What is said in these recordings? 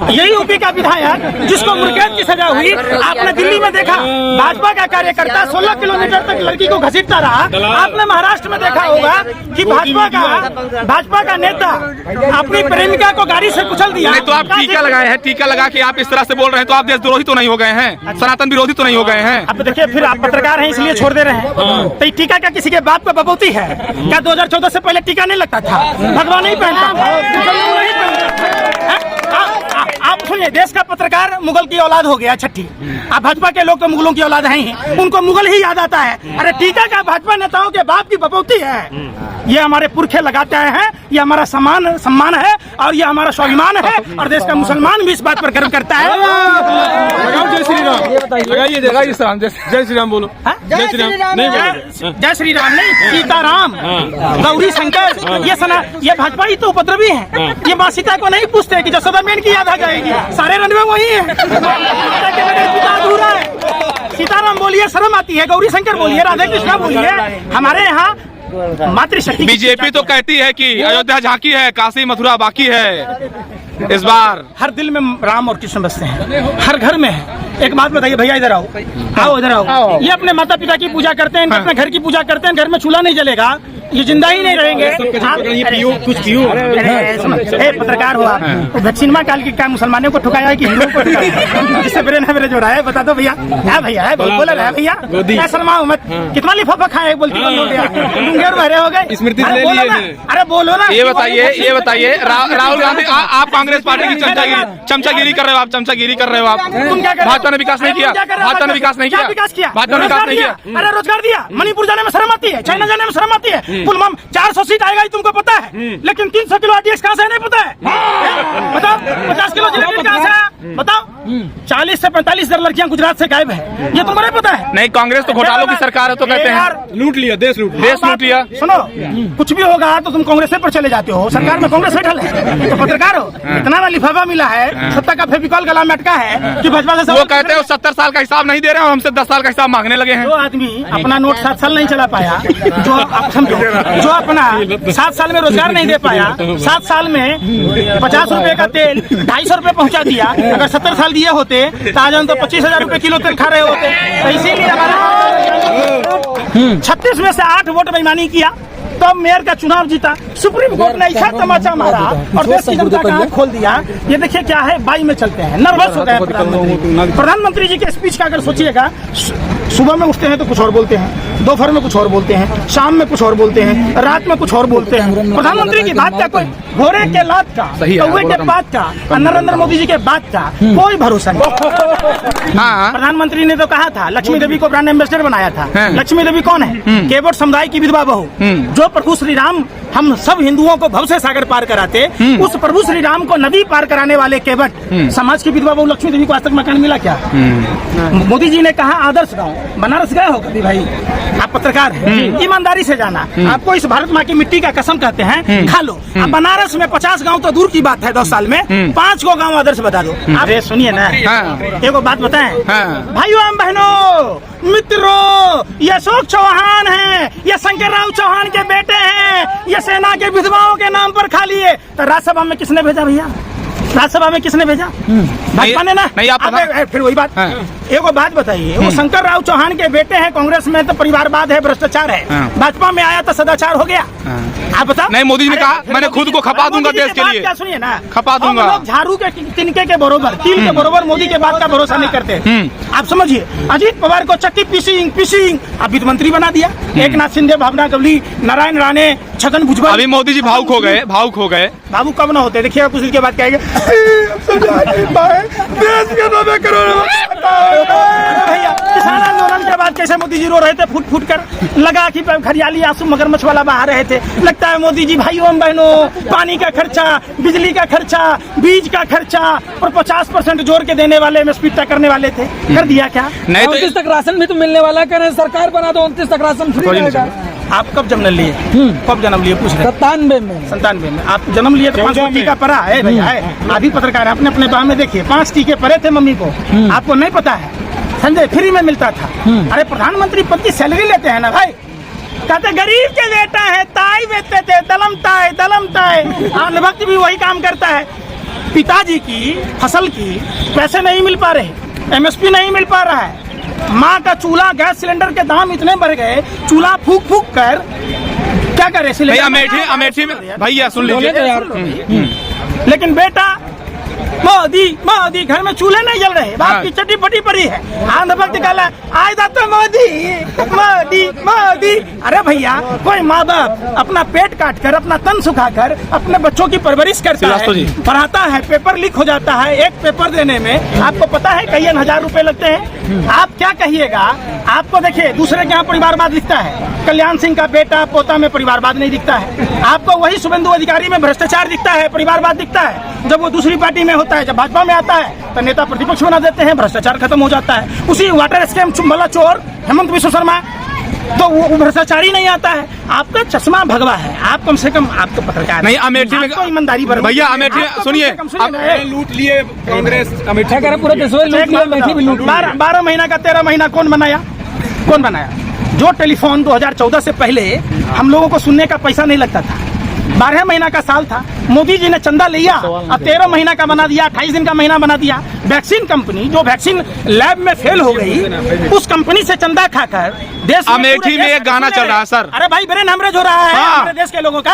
यही यूपी का विधायक जिसको मुर्गेद की सजा हुई, आपने दिल्ली में देखा भाजपा का कार्यकर्ता 16 किलोमीटर तक लड़की को घसीटता रहा। आपने महाराष्ट्र में देखा होगा कि भाजपा का नेता अपनी प्रेमिका को गाड़ी से कुचल दिया। नहीं तो आप टीका लगाए हैं, टीका लगा के आप इस तरह से बोल रहे हैं तो आप देशद्रोही तो नहीं हो गए हैं, सनातन विरोधी तो नहीं हो गए हैं। अब देखिए फिर आप पत्रकार हैं इसलिए छोड़ दे रहे हैं। तो टीका का किसी के बाप का बबूती है क्या? 2014 से पहले टीका नहीं लगता था, भगवान नहीं पहनता था। आप सुनिए, देश का पत्रकार मुगल की औलाद हो गया छठी। अब भाजपा के लोग तो मुगलों की औलाद हैं ही, उनको मुगल ही याद आता है। अरे टीका का भाजपा नेताओं के बाप की बपौती है। ये हमारे पुरखे लगाते हैं, ये हमारा सम्मान है और ये हमारा स्वाभिमान है और देश का मुसलमान भी इस बात पर गर्व करता है। जय श्री राम, जय श्री राम बोलो। जय श्री राम नहीं, जय श्री राम नहीं, सीताराम, गौरी शंकर, ये भाजपा ही तो उपद्रवी है। ये माँ सीता को नहीं पूछते कि जसोदा मेन की याद आ जाएगी, सारे रन में वही है। सीताराम बोलिए शर्म आती है, गौरी शंकर बोलिए, राधे कृष्णा बोलिए। हमारे यहाँ मातृशक्ति। बीजेपी तो कहती है कि अयोध्या झांकी है, काशी मथुरा बाकी है। इस बार हर दिल में राम और कृष्ण बसते हैं, हर घर में है। एक बात बताइए भैया, इधर आओ, इधर आओ। ये अपने माता पिता की पूजा करते हैं, अपने घर की पूजा करते हैं, घर में चूल्हा नहीं जलेगा, ये जिंदा ही नहीं रहेंगे। कुछ पियो। पत्रकार हुआ तो वैक्सीनमा काल की क्या मुसलमानों को ठुकाया है कि हिंदुओं को ठुकाया? जिससे मेरे ना मेरे जोड़ा है, बता दो भैया। है भैया, है बोला है भैया, शर्मा मत। कितना लिफाफा खाए बोलती बंद हो गया, डूंगर भरे हो गए। स्मृति अरे बोलो ना। ये बताइए राहुल गांधी, आप कांग्रेस पार्टी की चमचागिरी कर रहे हो, आप चमचागिरी कर रहे हो। आप भाजपा ने विकास नहीं किया, भाजपा ने विकास नहीं किया, भाजपा ने विकास नहीं किया। अरे रोजगार दिया, मणिपुर जाने में शर्म आती है, चाइना जाने में शर्म आती है। पुलवामा 400 सीट आएगा ही तुमको पता है, लेकिन 300 किलो आरडीएक्स कहाँ से नहीं पता है? बताओ 50 किलो जिलेटिन कहाँ से है? बताओ 40 से 45,000 लड़कियां गुजरात से गायब है, ये तुमको नहीं पता है? नहीं, कांग्रेस तो घोटालों की सरकार है तो कहते हैं लूट लिया, देश लूट लिया। सुनो, कुछ भी होगा तो तुम कांग्रेस पर चले जाते हो, सरकार में कांग्रेस बैठल है तो पत्रकार हो। इतना ना लिफाफा मिला है, सत्ता का फेविकॉल गला में अटका है कि भाजपा से। वो कहते हैं 70 साल का हिसाब नहीं दे रहे हैं, हमसे 10 साल का हिसाब मांगने लगे हैं। जो आदमी अपना नोट 7 साल नहीं चला पाया, जो अपना 7 साल में रोजगार नहीं दे पाया, 7 साल में 50 रुपए का तेल 250 रुपए पहुंचा दिया। अगर 70 साल दिए होते तो आज हम तो 25,000 रुपए किलो तेल खा रहे होते। तो इसीलिए हमारा 36 में से 8 वोट बेईमानी किया, तब मेयर का चुनाव जीता। सुप्रीम कोर्ट ने ऐसा तमाचा मारा और देश की जनता का आंख खोल दिया। ये देखिए क्या है, बाई में चलते हैं, नर्वस हो गए प्रधानमंत्री जी के स्पीच का। अगर सोचिएगा, सुबह में उठते हैं तो कुछ और बोलते हैं, दोपहर में कुछ और बोलते हैं, शाम में कुछ और बोलते हैं, रात में कुछ और बोलते हैं। प्रधानमंत्री की बात का कोई घोड़े के लात का, कौवे के बात का और नरेंद्र मोदी जी के बात का कोई भरोसा नहीं। प्रधानमंत्री ने तो कहा था लक्ष्मी देवी को ब्रांड एम्बेसडर बनाया था। लक्ष्मी देवी कौन है? केवट समुदाय की विधवा बहू, जो प्रभु श्री राम हम सब हिंदुओं को भव से सागर पार कराते, उस प्रभु श्री राम को नदी पार कराने वाले केवट समाज की विधवा बहू लक्ष्मी देवी को आज तक मकान मिला क्या? मोदी जी ने कहा आदर्श गांव। बनारस गए हो कभी भाई? आप पत्रकार हैं, ईमानदारी से जाना। आपको इस भारत माँ की मिट्टी का कसम कहते हैं, खा लो। अब बनारस में 50 गांव तो दूर की बात है, 10 साल में 5 को गांव आदर्श बता दो। अरे सुनिए ना, एक बात बताएं भाइयों एवं बहनों, मित्रों, ये अशोक चौहान है, ये शंकरराव चौहान के बेटे हैं, ये सेना के विधवाओं के नाम पर खा लिए। तो राज्यसभा में किसने भेजा भैया? राज्यसभा में किसने भेजा? भाजपा ने ना। नहीं, आप फिर वही बात। एक बात बताइए, वो शंकरराव चौहान के बेटे हैं, कांग्रेस में तो परिवारवाद है, भ्रष्टाचार है। भाजपा में आया तो सदाचार हो गया। आप बताओ। नहीं, मोदी जी ने कहा मैंने खुद को खपा दूंगा देश के लिए। क्या सुनिए ना, खपा दूंगा। लोग झाड़ू के तिनके के बरोबर, तिल के बरोबर मोदी के बात का भरोसा नहीं करते। आप समझिए, अजीत पवार को चक्की पीसिंग अब वित्त मंत्री बना दिया। एक नाथ शिंदे, भावना गवली, नारायण राणे, छगन भुजबल। अभी मोदी जी भावुक हो गए। भावुक कब ना होते? देखिएगा कुछ दिन के बाद कहेंगे भैया किसान आंदोलन के बाद कैसे मोदी जी रो रहे थे, फूट कर लगा कि खरियाली आंसू मगरमच्छ वाला बहा रहे थे। लगता है मोदी जी भाइयों बहनों, पानी का खर्चा, बिजली का खर्चा, बीज का खर्चा और 50% जोड़ के देने वाले MSP तय करने वाले थे, कर दिया क्या? नहीं, 29 तक राशन भी तो मिलने वाला है, सरकार बना दो 29 तक राशन फ्री रहेगा। आप कब जन्म लिए? कब जन्म लिए? पूछ रहे। 97 में आप जन्म लिए तो 5 टीका पड़ा है भैया। अभी पत्रकार आपने अपने बाह में देखिए 5 टीके पड़े थे मम्मी को, आपको नहीं पता है? संजय फ्री में मिलता था। अरे प्रधानमंत्री पद की सैलरी लेते हैं ना भाई, कहते गरीब के बेटा है, ताई बेचते थे, दलम ताई। भक्त भी वही काम करता है। पिताजी की फसल की पैसे नहीं मिल पा रहे, MSP नहीं मिल पा रहा है, माँ का चूल्हा गैस सिलेंडर के दाम इतने बढ़ गए, चूल्हा फूक फूक कर क्या करे भैया अमेठी में भैया सुन लीजिए। लेकिन बेटा मोदी मोदी घर में चूल्हे नहीं जल रहे, बाप की चट्टी फटी पड़ी है, आंध्र भक्त निकाला आए तो मोदी मोदी मोदी। अरे भैया कोई माँ बाप अपना पेट काट कर, अपना तन सुखा कर अपने बच्चों की परवरिश करता है, पढ़ाता है, पेपर लीक हो जाता है, एक पेपर देने में आपको पता है कई हजार रुपए लगते हैं। आप क्या कहिएगा, आपको देखिए दूसरे के यहाँ परिवारवाद दिखता है, कल्याण सिंह का बेटा पोता में परिवारवाद नहीं दिखता है, आपको वही शुभेंदु अधिकारी में भ्रष्टाचार दिखता है, परिवारवाद दिखता है। जब वो दूसरी पार्टी में होता है, जब भाजपा में आता है तो नेता प्रतिपक्ष बना देते हैं, भ्रष्टाचार खत्म हो जाता है। उसी वाटर स्कैम वाला चोर हेमंत विश्व शर्मा तो वो भ्रष्टाचारी नहीं आता है। आपका चश्मा भगवा है, आप कम से कम आप तो पत्रकार नहीं। अमेठी में ईमानदारी भैया, अमेठी सुनिए, लूट लिए कांग्रेस, अमेठी का पूरा देश लूट 12 महीना का 13 महीना कौन बनाया? कौन बनाया? जो टेलीफोन 2014 से पहले हम लोगों को सुनने का पैसा नहीं लगता था, 12 महीना का साल था, मोदी जी ने चंदा लिया, अब 13 महीना का बना दिया, 28 दिन का महीना बना दिया। वैक्सीन कंपनी जो वैक्सीन लैब में फेल हो गई, उस कंपनी से चंदा खाकर देश अमेठी में एक गाना चल रहा है सर। अरे भाई ब्रेन हेमरेज हो रहा है हमारे देश के लोगों का।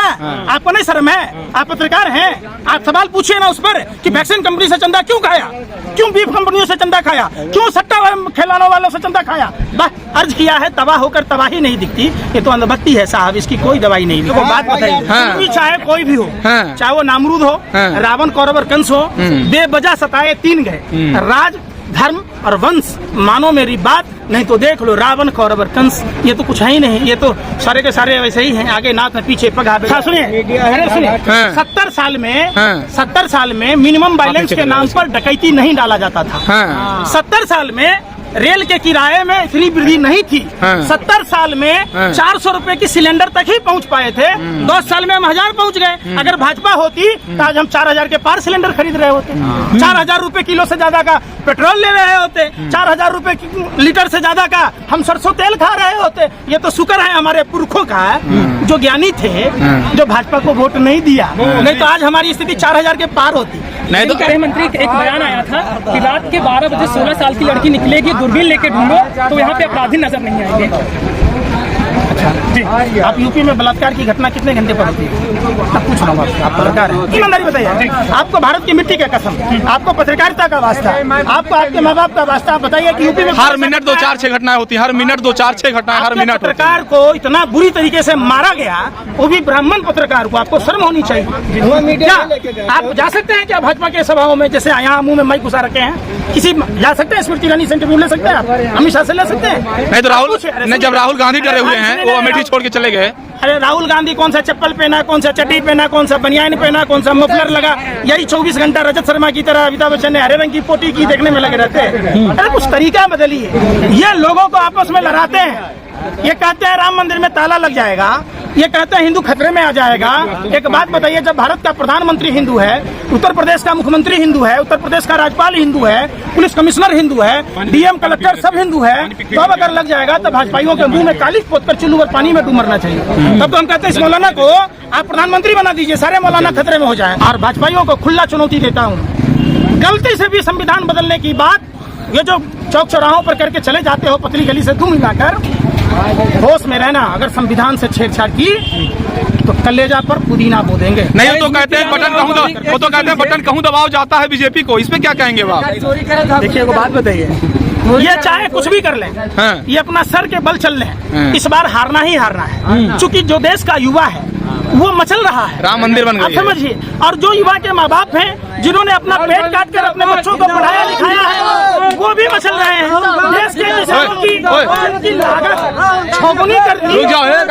आपको नहीं शर्म है? आप पत्रकार हैं, आप सवाल पूछिए ना उस पर कि वैक्सीन कंपनी से चंदा क्यों खाया, क्यों बीफ कंपनियों से चंदा खाया, क्यों सट्टा खिलाने वालों से चंदा खाया। बस अर्ज किया है, तबाह होकर तबाही नहीं दिखती, ये तो अंधभक्ति है साहब, इसकी कोई दवाई नहीं। देखो बात बताइए, चाहे कोई भी हो, चाहे वो नामरूद हो, रावण कौरव और कंस हो, बेवजह सताए 3 गए, राज धर्म और वंश, मानो मेरी बात, नहीं तो देख लो रावण कौरव और कंस। ये तो कुछ है ही नहीं, ये तो सारे के सारे वैसे ही हैं, आगे नाथ में पीछे पगा। सुनिए 70 साल में मिनिमम बैलेंस के नाम पर डकैती नहीं डाला जाता था। 70 साल में रेल के किराए में इतनी वृद्धि नहीं थी। 70 साल में 400 रुपए की सिलेंडर तक ही पहुंच पाए थे, 10 साल में हम 1000 पहुंच गए। अगर भाजपा होती तो आज हम 4000 के पार सिलेंडर खरीद रहे होते, 4000 रुपए किलो से ज्यादा का पेट्रोल ले रहे होते, 4000 रुपए लीटर से ज्यादा का हम सरसों तेल खा रहे होते। ये तो शुक्र है हमारे पुरखों का, जो ज्ञानी थे, जो भाजपा को वोट नहीं दिया, नहीं तो आज हमारी स्थिति 4000 के पार होती। नहीं तो गृह मंत्री एक बयान आया था कि रात के 12 बजे 16 साल की लड़की निकलेगी, दूरबीन लेके ढूंढो तो यहाँ पे अपराधी नजर नहीं आएंगे। जी, आप यूपी में बलात्कार की घटना कितने घंटे पर होती है? आप पूछ रहा हूँ, आप पत्रकार हैं, ईमानदारी बताइए। आपको भारत की मिट्टी का कसम, आपको पत्रकारिता का वास्ता, आपको आपके माँ बाप का वास्ता, आप बताइए कि यूपी में हर मिनट 2-4-6 घटनाएं होती है, हर मिनट 2-4-6 घटनाएं हर मिनट। पत्रकार को इतना बुरी तरीके से मारा गया, वो भी ब्राह्मण पत्रकार को, आपको शर्म होनी चाहिए। क्या आप जा सकते हैं क्या भाजपा के सभाओं में, जैसे यहाँ मुंह में माइक घुसा रखे हैं, किसी जा सकते हैं? स्मृति ईरानी से इंटरव्यू ले सकते हैं आप, अमित शाह से ले सकते हैं? नहीं तो राहुल ने, जब राहुल गांधी डरे हुए हैं, वो अमेठी छोड़ के चले गए। अरे राहुल गांधी कौन सा चप्पल पहना, कौन सा चड्डी पहना, कौन सा बनियान पहना, कौन सा मफलर लगा, यही 24 घंटा रजत शर्मा की तरह अमिताभ बच्चन ने हरे रंग की पोटी की देखने में लगे रहते हैं। अरे कुछ तरीका बदलिए। ये लोगों को आपस में लड़ाते हैं, ये कहते हैं राम मंदिर में ताला लग जाएगा, ये कहते हैं हिंदू खतरे में आ जाएगा। एक बात बताइए, जब भारत का प्रधानमंत्री हिंदू है, उत्तर प्रदेश का मुख्यमंत्री हिंदू है, उत्तर प्रदेश का राज्यपाल हिंदू है, पुलिस कमिश्नर हिंदू है, डीएम कलेक्टर सब हिंदू है, तो अब अगर लग जाएगा तो भाजपाइयों के मुंह में कालिख पोतकर चुल्लू और पानी में डूब मरना चाहिए। तब तो हम कहते हैं इस मौलाना को आप प्रधानमंत्री बना दीजिए, सारे मौलाना खतरे में हो जाए। और भाजपाइयों को खुला चुनौती देता हूँ, गलती से भी संविधान बदलने की बात ये जो चौक चौराहों पर करके चले जाते हो, पतली गली से धूम मिलाकर, होश में रहना। अगर संविधान से छेड़छाड़ की तो कलेजा पर पुदीना बो देंगे। नहीं, वो तो कहते हैं बटन कहूँ दबाव जाता है बीजेपी को, इस पे क्या कहेंगे आप? देखिए एक बात बताइए, ये चाहे कुछ भी कर ले, ये अपना सर के बल चल ले, इस बार हारना ही हारना है। चूंकि जो देश का युवा है वो मचल रहा है, राम मंदिर बन गई, आप समझिए। और जो युवा के माँ बाप हैं, जिन्होंने अपना पेट काट कर अपने बच्चों को पढ़ाया लिखाया है, वो भी मचल रहे हैं। देश के किसानों की लागत चौगुनी कर दी,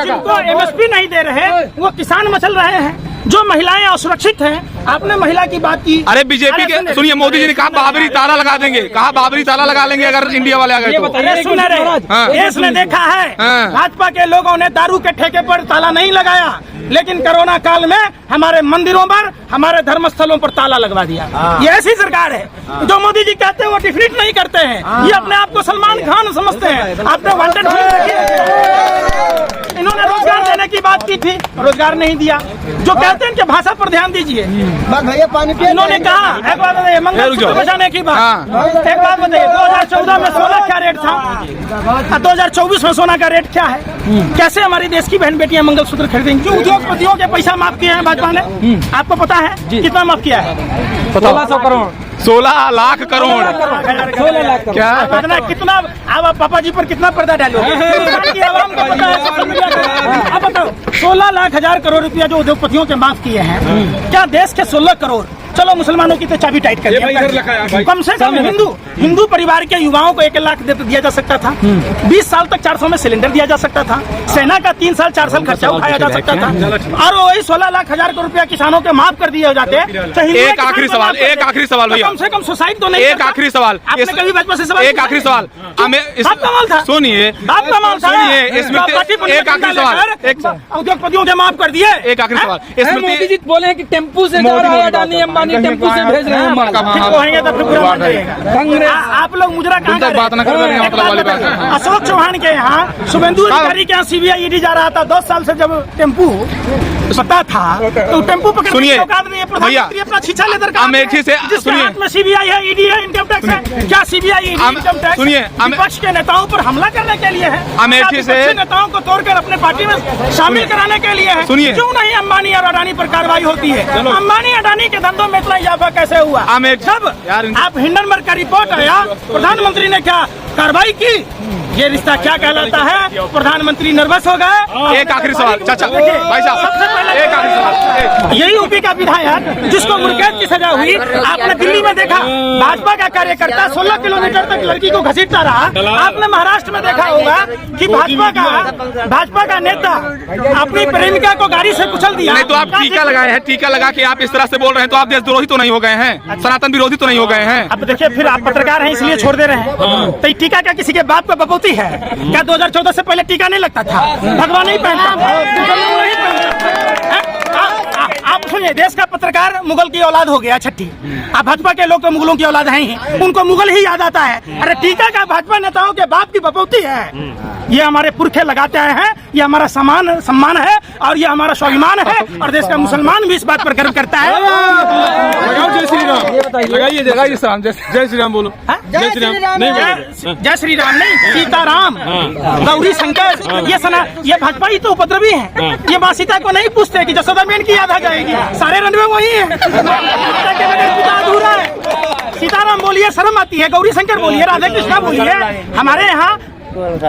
जिनको MSP नहीं दे रहे वो किसान मचल रहे हैं। जो महिलाएं असुरक्षित हैं, आपने महिला की बात की। अरे बीजेपी के सुनिए, मोदी जी ने कहा बाबरी ताला लगा देंगे, कहा बाबरी ताला लगा लेंगे अगर इंडिया वाले आ गए तो। देश ने देखा है, भाजपा के लोगों ने दारू के ठेके पर ताला नहीं लगाया, लेकिन कोरोना काल में हमारे मंदिरों पर, हमारे धर्मस्थलों पर ताला लगवा दिया। ये ऐसी सरकार है जो मोदी जी कहते हैं वो डिफिट नहीं करते हैं, ये अपने आप को सलमान खान समझते हैं। आपने वांटेड इन्होंने रोजगार देने की बात की थी, रोजगार नहीं दिया। जो कहते हैं कि भाषा पर ध्यान दीजिए, भैया पानी इन्होंने कहा एक बात बताइए, मंगलसूत्र बचाने की बात, एक बात बताइए, 2014 में सोना क्या रेट था और 2024 में सोना का रेट क्या है? कैसे हमारी देश की बहन बेटियां मंगलसूत्र खरीदेंगी? उद्योगपतियों के पैसा माफ किए हैं भाजपा ने, आपको पता है कितना माफ किया है? 1600 करोड़ 16 लाख करोड़ 16 लाख करोड़। क्या? कितना अब आप पापा जी पर कितना पर्दा डालोगे? की आवाम को पता है, सोशल मीडिया पर। अब बताओ 16 लाख हजार करोड़ रुपया जो उद्योगपतियों के माफ किए हैं, क्या देश के 16 करोड़, चलो मुसलमानों की तो चाबी टाइट कर दिया, कम से कम हिंदू परिवार के युवाओं को 1 लाख दिया जा सकता था, 20 साल तक 400 में सिलेंडर दिया जा सकता था, सेना का 3 साल 4 साल खर्चा उठाया जा सकता था, और वही 16 लाख हजार करोड़ रुपया किसानों के माफ कर दिए हो जाते। एक आखिरी सवाल भैया, कम से कम सुसाइड तो नहीं। एक आखिरी सवाल, आपने कभी भाजपा से सवाल? एक आखिरी सवाल बाप कमाल था, सुनिए, बाप कमाल था, स्मृति, एक आखिरी सवाल, उद्योगपतियों के माफ कर दिए। एक आखिरी सवाल, मोदी जी बोले हैं कि टेम्पू से जा रहा है, अडानी अंबानी टेम्पू से भेज रहे हैं माल। ठीक होंगे तो फिर बुरा मान जाइएगा। कांग्रेस आप लोग मुजरा कहाँ तक बात न कर रहे हैं, मतलब वाली बात है। अशोक चौहान के यहाँ शुभेंदु अधिकारी के यहाँ CBI ED जा रहा था, 10 साल से जब टेम्पू पता था तो टेम्पू पकड़ने सुनिए की औकात नहीं है। प्रधानमंत्री अपना छीछा लेकर का अमेठी से सुनिए, में CBI है, ED है, इनकम टैक्स है, क्या CBI ED इनकम टैक्स सुनिए, विपक्ष के नेताओं पर हमला करने के लिए है, अमेठी से नेताओं को तोड़कर अपने पार्टी में शामिल कराने के लिए है। सुनिए, क्यों नहीं अंबानी और अडानी पर कार्रवाई होती है? अंबानी अडानी के धंधों में इतना इजाफा कैसे हुआ? जब आप हिंडनबर्ग का रिपोर्ट आया, प्रधानमंत्री ने क्या कार्रवाई की? ये रिश्ता क्या कहलाता है? प्रधानमंत्री नर्वस हो गए। एक आखिरी सवाल चाचा भाई साहब, सबसे पहले एक आखिरी सवाल, यही यूपी का विधायक जिसको मुर्गेद की सजा हुई, आपने दिल्ली में देखा भाजपा का कार्यकर्ता 16 किलोमीटर तक लड़की को घसीटता रहा। आपने महाराष्ट्र में देखा होगा कि भाजपा का नेता अपनी प्रेमिका को गाड़ी से कुचल दिया। नहीं तो आप टीका लगाए हैं, टीका लगा के आप इस तरह से बोल रहे हैं तो आप देशद्रोही तो नहीं हो गए हैं, सनातन विरोधी तो नहीं हो गए हैं? अब देखिए, फिर आप पत्रकार हैं इसलिए छोड़ दे रहे हैं। तो ये टीका क्या किसी के बाप को बपौती है क्या? 2014 से पहले टीका नहीं लगता था, भगवान नहीं पहनता था। आप सुनिए, देश का पत्रकार मुगल की औलाद हो गया छठी। आप भाजपा के लोग तो मुगलों की औलाद हैं ही, उनको मुगल ही याद आता है। अरे टीका का भाजपा नेताओं के बाप की बपौती है। ये हमारे पुरखे लगाते आए हैं, ये हमारा सम्मान है और ये हमारा स्वाभिमान है, और देश का मुसलमान भी इस बात पर गर्व करता है। जय श्री राम लगाइए, जय श्री राम बोलो, जय श्री राम नहीं, जय श्री राम नहीं, सीताराम, गौरी शंकर, ये भाजपा ही तो उपद्रवी है। ये माँ सीता को नहीं पूछते कि जसोदा बेन की याद आ जाएगी, सारे रनवे वही है। पिता अधूरा है। सीताराम बोलिए शर्म आती है, गौरी शंकर बोलिए, राधा कृष्णा बोलिए। हमारे यहाँ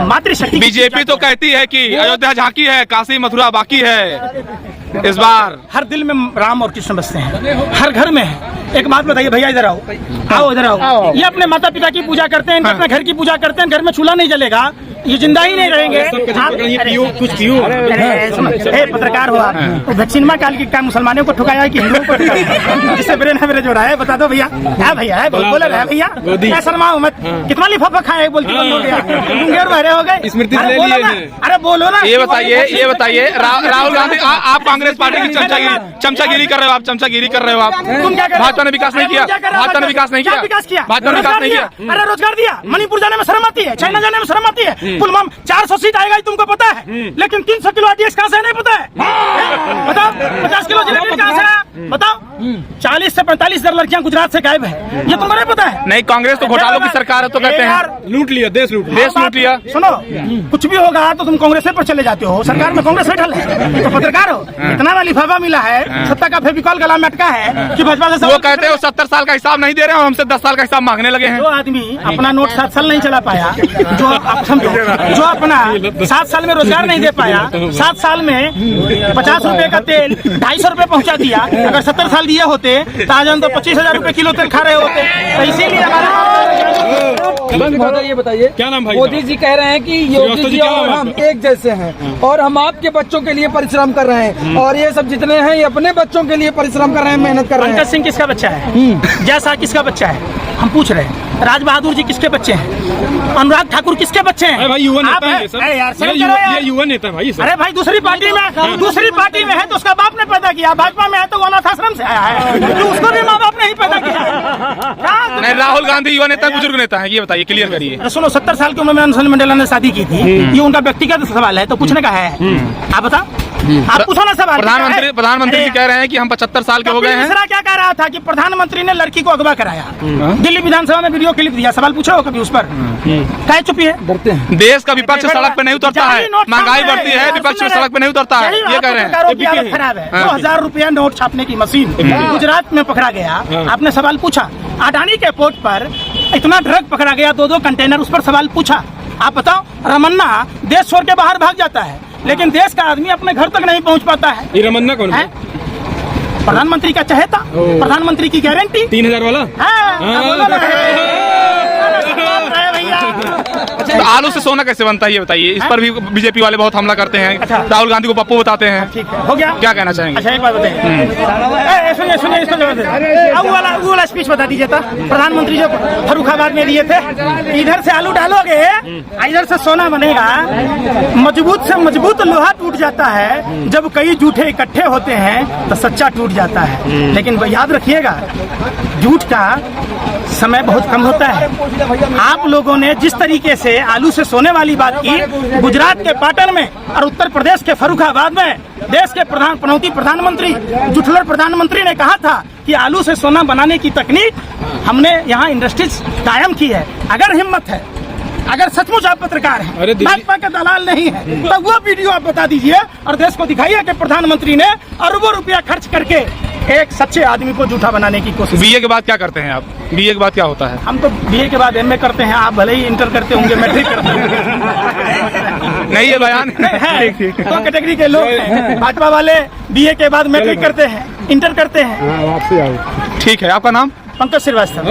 मातृशक्ति। बीजेपी तो कहती है कि अयोध्या झांकी है, काशी मथुरा बाकी है। इस बार हर दिल में राम और कृष्ण बसते हैं, हर घर में है। एक बात बताइए भैया, इधर आओ, इधर आओ। ये अपने माता पिता की पूजा करते हैं, अपने घर की पूजा करते हैं, घर में चूल्हा नहीं जलेगा, ये जिंदा ही नहीं रहेंगे। पत्रकार हो आप, तो वैक्सीनमा काल की मुसलमानों को ठुकाया कि हिंदुओं को ठुकाया? जिससे ब्रेन हैमरेज हो रहा है, बता दो भैया। है भैया, है बोले रहे भैया, क्या शर्माओ मत। कितना लिफाफा खाए बोलती हो गया, बहरे हो गए। अरे बोलो ना। ये बताइए राहुल गांधी, आप कांग्रेस पार्टी की चमचागिरी कर रहे हो, आप चमचागिरी कर रहे हो। आप भाजपा ने विकास नहीं किया, भाजपा ने विकास नहीं किया, भाजपा ने विकास नहीं किया। अरे रोजगार दिया, मणिपुर जाने में शर्म आती है, चाइना जाने में शर्म आती है। पुलवामा 400 सीट आएगा तुमको पता है, लेकिन 300 किलो ADX कहाँ से नहीं पता है? बताओ, 50 किलो जिलेटिन कहाँ से? बताओ, 40 से 45 हजार लड़कियां गुजरात से गायब है, ये तुमको नहीं पता है? नहीं, कांग्रेस तो घोटालों की सरकार है तो कहते हैं लूट लिया, देश लूट लिया। सुनो, कुछ भी होगा तो तुम कांग्रेस पर चले जाते हो, सरकार में कांग्रेस बैठल है, तो पत्रकार हो। इतना ना लिफाफा मिला है, सत्ता का फेविकॉल गला में अटका है कि भाजपा से। वो कहते हैं 70 साल का हिसाब नहीं दे रहे हैं, हमसे 10 साल का हिसाब मांगने लगे हैं। जो आदमी अपना नोट 7 साल नहीं चला पाया, जो आप समझो, जो अपना 7 साल में रोजगार नहीं दे पाया, 7 साल में 50 रुपए का तेल 250 रुपए पहुंचा दिया। अगर 70 साल दिए होते तो आज हम तो 25,000 रुपए किलो तेल खा रहे होते। तो इसीलिए हमारा ये बताइए, क्या नाम भाई? मोदी जी कह रहे हैं कि योगी जी और हम एक जैसे हैं और हम आपके बच्चों के लिए परिश्रम कर रहे हैं, और ये सब जितने हैं ये अपने बच्चों के लिए परिश्रम कर रहे हैं, मेहनत कर रहे हैं। पंकज सिंह किसका बच्चा है? जैसा किसका बच्चा है? हम पूछ रहे हैं। राज बहादुर जी किसके बच्चे हैं? अनुराग ठाकुर किसके बच्चे हैं? अरे भाई युवा आप नेता है हैं? सर। अरे यार, शर्म ये करो यार। ये युवा नेता है भाई सर। अरे भाई दूसरी पार्टी में है तो उसका बाप ने पैदा किया, भाजपा में है तो वो अनाथ आश्रम से आया है, तो उसको भी माँ बाप ने ही पैदा किया। नहीं, राहुल गांधी युवा नेता बुजुर्ग नेता है, ये बताइए, क्लियर करिए। सुनो, 70 साल की उम्र में नेल्सन मंडेला ने शादी की थी, ये उनका व्यक्तिगत सवाल है, तो पूछने का है। आप बताओ, आप पूछो ना सवाल। प्रधानमंत्री जी कह रहे हैं कि हम 75 साल के हो गए हैं। मिश्रा क्या कह रहा था कि प्रधानमंत्री ने लड़की को अगवा कराया, दिल्ली विधानसभा में वीडियो क्लिप दिया, सवाल पूछो कभी उस पर? क्या चुपी है? डरते हैं। देश का विपक्ष सड़क पे नहीं उतरता है, महंगाई बढ़ती है, विपक्ष सड़क पे नहीं उतरता है, ये कह रहे हैं। खराब है। 2000 रुपया नोट छापने की मशीन गुजरात में पकड़ा गया। आपने सवाल पूछा, अडानी के पोर्ट पर इतना ड्रग पकड़ा गया, 2-2 कंटेनर, उस पर सवाल पूछा। आप बताओ, रमन्ना देश छोड़ के बाहर भाग जाता है, लेकिन देश का आदमी अपने घर तक नहीं पहुंच पाता है। ये रमन्ना कौन है? प्रधानमंत्री का चहेता, प्रधानमंत्री की गारंटी 3000 वाला। तो आलू से सोना कैसे बनता है ये बताइए, इस पर भी बीजेपी वाले बहुत हमला करते हैं, राहुल गांधी को पप्पू बताते हैं। ठीक है, हो गया। क्या कहना चाहेंगे? अच्छा, एक बात बताइए, सुनिए इसको जवाब दे। वो वाला स्पीच बता दीजिए था, प्रधानमंत्री जो फर्रुखाबाद में दिए थे, इधर से आलू डालोगे, इधर से सोना बनेगा। मजबूत से मजबूत लोहा टूट जाता है, जब कई झूठे इकट्ठे होते हैं तो सच्चा टूट जाता है। लेकिन वो याद रखिएगा, झूठ का समय बहुत कम होता है। आप लोगों ने जिस तरीके से आलू से सोने वाली बात की, गुजरात के पाटन में और उत्तर प्रदेश के फर्रुखाबाद में देश के पनौती प्रधानमंत्री, जुठलर प्रधानमंत्री ने कहा था कि आलू से सोना बनाने की तकनीक हमने यहाँ इंडस्ट्रीज कायम की है। अगर हिम्मत है, अगर सचमुच आप पत्रकार हैं, भाजपा के दलाल नहीं है, तो वो वीडियो आप बता दीजिए और देश को दिखाइए कि प्रधानमंत्री ने अरबों रुपया खर्च करके एक सच्चे आदमी को झूठा बनाने की कोशिश। बीए के बाद क्या करते हैं आप? बीए के बाद क्या होता है? हम तो बीए के बाद एमए करते हैं, आप भले ही इंटर करते होंगे, मैट्रिक करते होंगे। नहीं, ये बयान है, तो कैटेगरी के लोग हैं। भाजपा वाले बीए के बाद मैट्रिक करते हैं, इंटर करते हैं। ठीक है, आपका नाम? पंकज श्रीवास्तव।